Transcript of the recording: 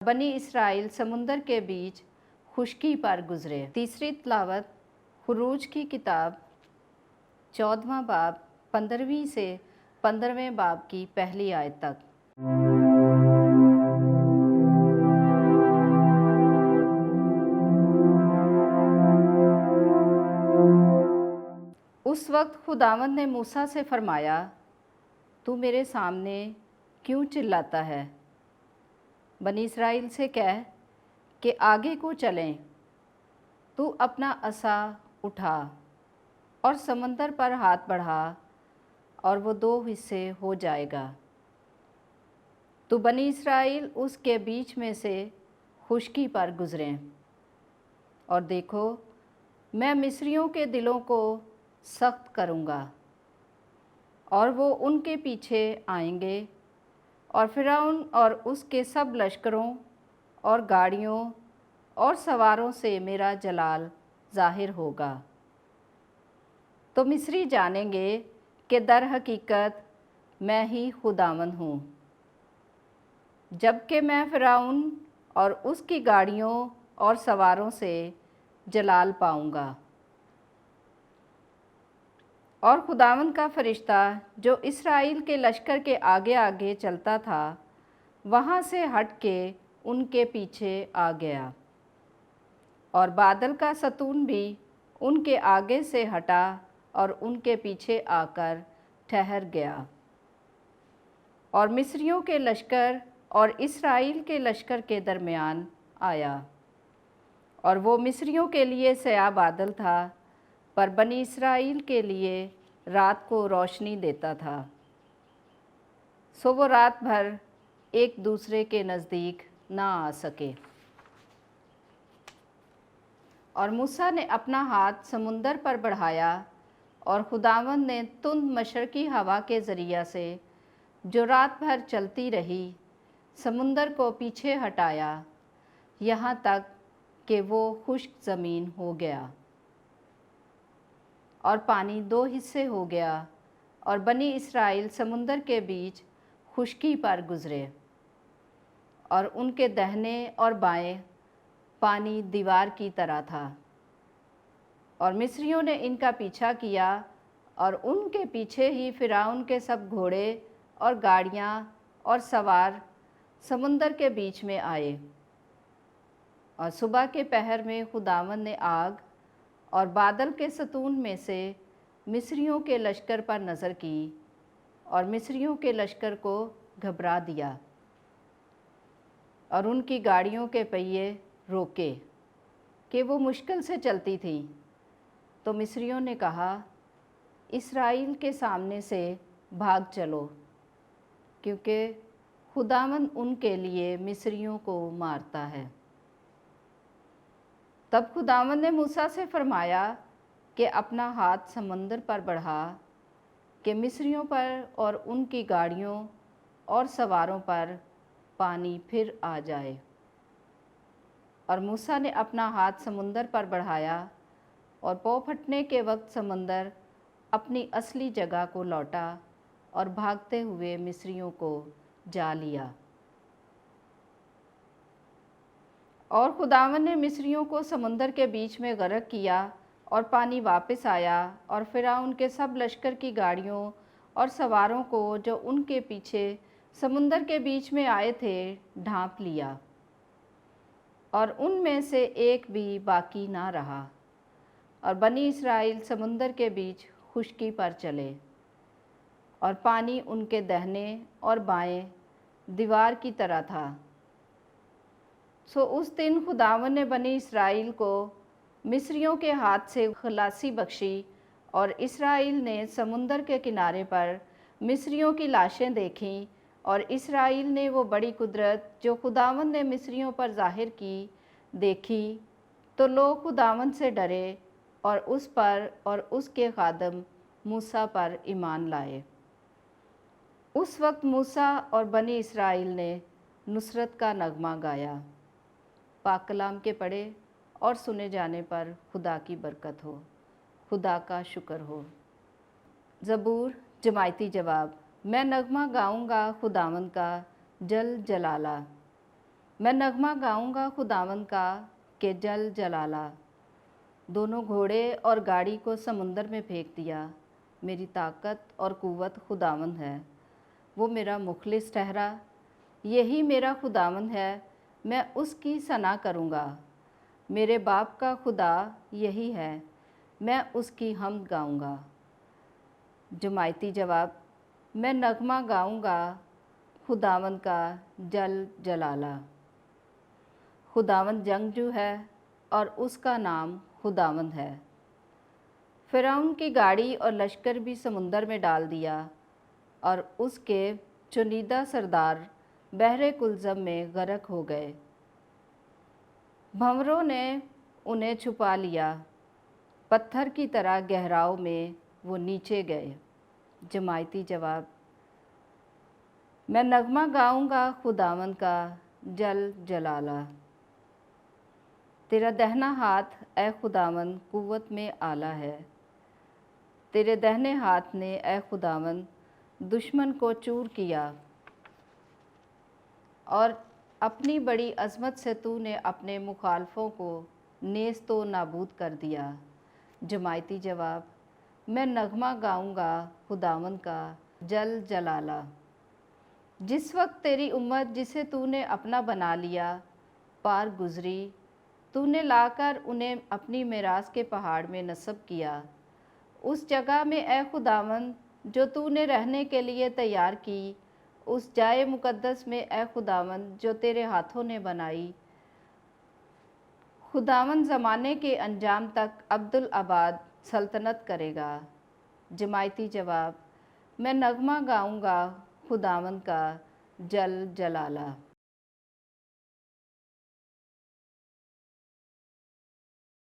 बनी इसराइल समुंदर के बीच खुश्की पर गुजरे। तीसरी तिलावत खुरूज की किताब 14वां बाब 15वीं से 15वें बाब की पहली आयत तक। उस वक्त खुदावंद ने मूसा से फरमाया, तू मेरे सामने क्यों चिल्लाता है? बनी इसराइल से कह कि आगे को चलें। तू अपना असा उठा और समंदर पर हाथ बढ़ा और वो दो हिस्से हो जाएगा। तो बनी इसराइल उसके बीच में से खुश्की पर गुजरें। और देखो, मैं मिस्रियों के दिलों को सख्त करूँगा और वो उनके पीछे आएंगे, और फिरौन और उसके सब लश्करों और गाड़ियों और सवारों से मेरा जलाल ज़ाहिर होगा। तो मिस्री जानेंगे कि दर हकीकत मैं ही खुदावंद हूँ, जबकि मैं फिरौन और उसकी गाड़ियों और सवारों से जलाल पाऊँगा। और खुदावंद का फरिश्ता जो इसराइल के लश्कर के आगे आगे चलता था, वहाँ से हट के उनके पीछे आ गया, और बादल का सतून भी उनके आगे से हटा और उनके पीछे आकर ठहर गया। और मिस्रियों के लश्कर और इसराइल के लश्कर के दरमियान आया, और वो मिस्रियों के लिए स्याह बादल था, पर बनी इसराइल के लिए रात को रोशनी देता था। सो वो रात भर एक दूसरे के नज़दीक ना आ सके। और मूसा ने अपना हाथ समुंदर पर बढ़ाया, और खुदावंद ने तुंद मशरकी हवा के ज़रिया से, जो रात भर चलती रही, समुंदर को पीछे हटाया, यहाँ तक कि वो खुश्क ज़मीन हो गया, और पानी दो हिस्से हो गया, और बनी इसराइल समुंदर के बीच खुश्की पर गुजरे। और उनके दाहिने और बाएं पानी दीवार की तरह था। और मिस्रियों ने इनका पीछा किया, और उनके पीछे ही फिरौन के सब घोड़े और गाड़ियाँ और सवार समुंदर के बीच में आए। और सुबह के पहर में खुदावंद ने आग और बादल के सतून में से मिस्रियों के लश्कर पर नज़र की, और मिस्रियों के लश्कर को घबरा दिया, और उनकी गाड़ियों के पहिए रोके कि वो मुश्किल से चलती थी। तो मिस्रियों ने कहा, इसराइल के सामने से भाग चलो, क्योंकि खुदावंद उनके लिए मिस्रियों को मारता है। तब खुदावंद ने मूसा से फरमाया कि अपना हाथ समंदर पर बढ़ा कि मिस्रियों पर और उनकी गाड़ियों और सवारों पर पानी फिर आ जाए। और मूसा ने अपना हाथ समुंदर पर बढ़ाया, और पौ फटने के वक्त समंदर अपनी असली जगह को लौटा और भागते हुए मिस्रियों को जा लिया। और खुदावंद ने मिस्रियों को समुंदर के बीच में गर्क किया, और पानी वापस आया, और फिरौन के सब लश्कर की गाड़ियों और सवारों को जो उनके पीछे समुंदर के बीच में आए थे ढांप लिया, और उनमें से एक भी बाकी ना रहा। और बनी इसराइल समुंदर के बीच खुश्की पर चले, और पानी उनके दाहिने और बाएं दीवार की तरह था। सो उस दिन खुदावंद ने बनी इसराइल को मिस्रियों के हाथ से खलासी बख्शी, और इसराइल ने समुंदर के किनारे पर मिस्रियों की लाशें देखीं। और इसराइल ने वो बड़ी कुदरत जो खुदावंद ने मिस्रियों पर ज़ाहिर की देखी, तो लोग खुदावंद से डरे, और उस पर और उसके खादम मूसा पर ईमान लाए। उस वक्त मूसा और बनी इसराइल ने नुसरत का नगमा गाया। पाक कलाम के पढ़े और सुने जाने पर खुदा की बरकत हो, खुदा का शुक्र हो। ज़बूर जमायती जवाब। मैं नगमा गाऊंगा खुदावंद का जल जलाला। मैं नगमा गाऊंगा खुदावंद का कि जल जलाला। दोनों घोड़े और गाड़ी को समुंदर में फेंक दिया। मेरी ताकत और कुव्वत खुदावंद है, वो मेरा मुखलिस ठहरा। यही मेरा खुदावंद है, मैं उसकी सना करूँगा। मेरे बाप का खुदा यही है, मैं उसकी हम्द गाऊँगा। जमायती जवाब, मैं नगमा गाऊँगा खुदावंद का जल जलाला। खुदावंद जंगजू है और उसका नाम खुदावंद है। फ़िरौन की गाड़ी और लश्कर भी समुंदर में डाल दिया और उसके चुनिंदा सरदार बहरे कुलज़म में गर्क हो गए। भंवरों ने उन्हें छुपा लिया, पत्थर की तरह गहराव में वो नीचे गए। जमायती जवाब, मैं नगमा गाऊंगा खुदावंद का जल जलाला। तेरा दहना हाथ ए खुदावंद कुव्वत में आला है। तेरे दहने हाथ ने ए खुदावंद दुश्मन को चूर किया और अपनी बड़ी अज़मत से तूने अपने मुखालफों को नेस्त तो नाबूद कर दिया। जमायती जवाब, मैं नगमा गाऊंगा खुदावंद का जल जलाला। जिस वक्त तेरी उम्मत जिसे तूने अपना बना लिया पार गुजरी, तूने लाकर उन्हें अपनी मिरास के पहाड़ में नस्ब किया। उस जगह में ए खुदावंद जो तूने रहने के लिए तैयार की, उस जाए मुक़द्दस में ए खुदावंद जो तेरे हाथों ने बनाई। खुदावंद ज़माने के अंजाम तक अब्दुल आबाद सल्तनत करेगा। जमायती जवाब, मैं नगमा गाऊंगा खुदावंद का जल जलाला।